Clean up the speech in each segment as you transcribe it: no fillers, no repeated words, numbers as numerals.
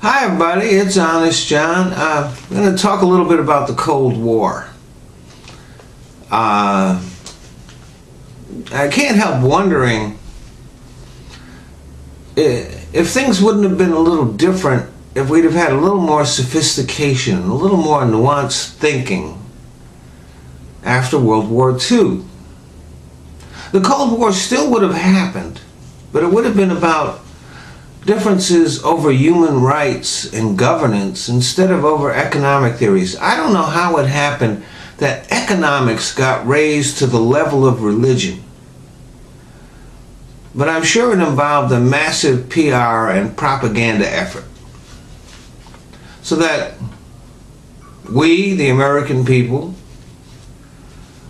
Hi everybody, it's Honest John. I'm going to talk a little bit about the Cold War. I can't help wondering if things wouldn't have been a little different if we'd have had a little more sophistication, a little more nuanced thinking after World War II. The Cold War still would have happened, but it would have been about differences over human rights and governance instead of over economic theories. I don't know how it happened that economics got raised to the level of religion, but I'm sure it involved a massive PR and propaganda effort so that we, the American people,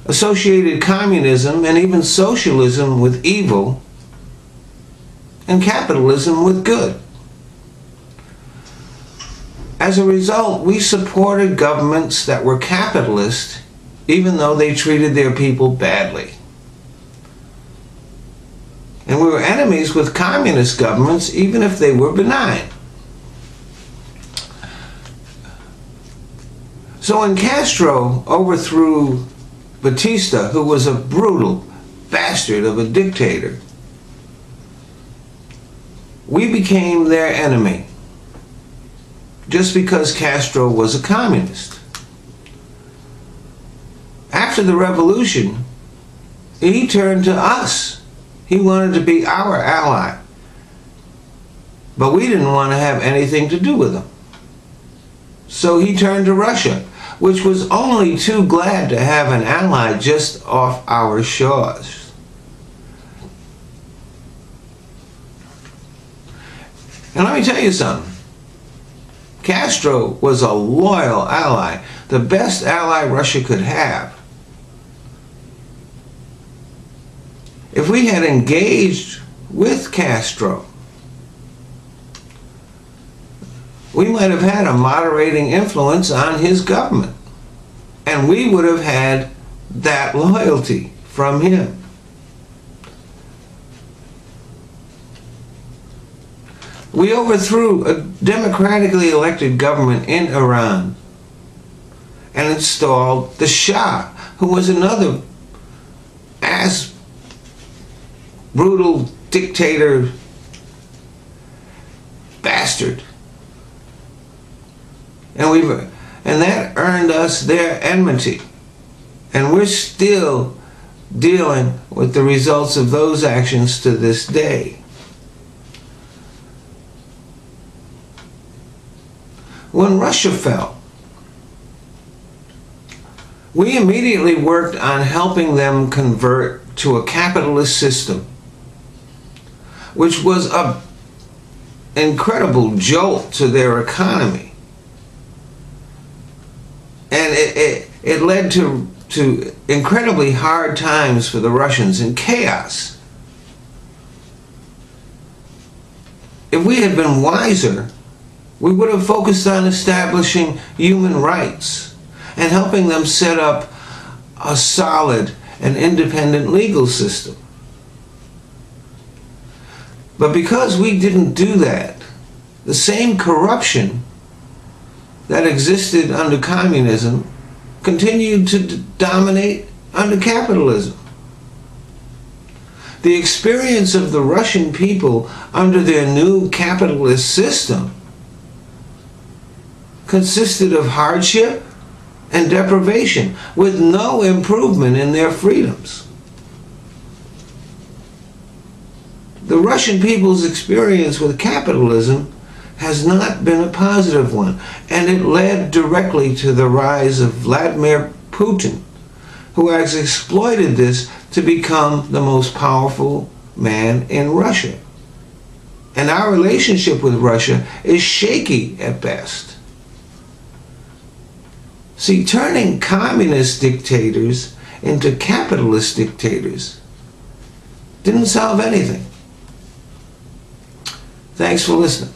associated communism and even socialism with evil and capitalism with good. As a result, we supported governments that were capitalist even though they treated their people badly. And we were enemies with communist governments even if they were benign. So when Castro overthrew Batista, who was a brutal bastard of a dictator, we became their enemy just because Castro was a communist. After the revolution, he turned to us. He wanted to be our ally. But we didn't want to have anything to do with him. So he turned to Russia, which was only too glad to have an ally just off our shores. And let me tell you something. Castro was a loyal ally, the best ally Russia could have. If we had engaged with Castro, we might have had a moderating influence on his government, and we would have had that loyalty from him. We overthrew a democratically elected government in Iran and installed the Shah, who was another brutal dictator bastard. And that earned us their enmity. And we're still dealing with the results of those actions to this day. When Russia fell, we immediately worked on helping them convert to a capitalist system, which was an incredible jolt to their economy. And it led to incredibly hard times for the Russians and chaos. If we had been wiser, we would have focused on establishing human rights and helping them set up a solid and independent legal system. But because we didn't do that, the same corruption that existed under communism continued to dominate under capitalism. The experience of the Russian people under their new capitalist system consisted of hardship and deprivation with no improvement in their freedoms. The Russian people's experience with capitalism has not been a positive one, and it led directly to the rise of Vladimir Putin, who has exploited this to become the most powerful man in Russia. And our relationship with Russia is shaky at best. See, turning communist dictators into capitalist dictators didn't solve anything. Thanks for listening.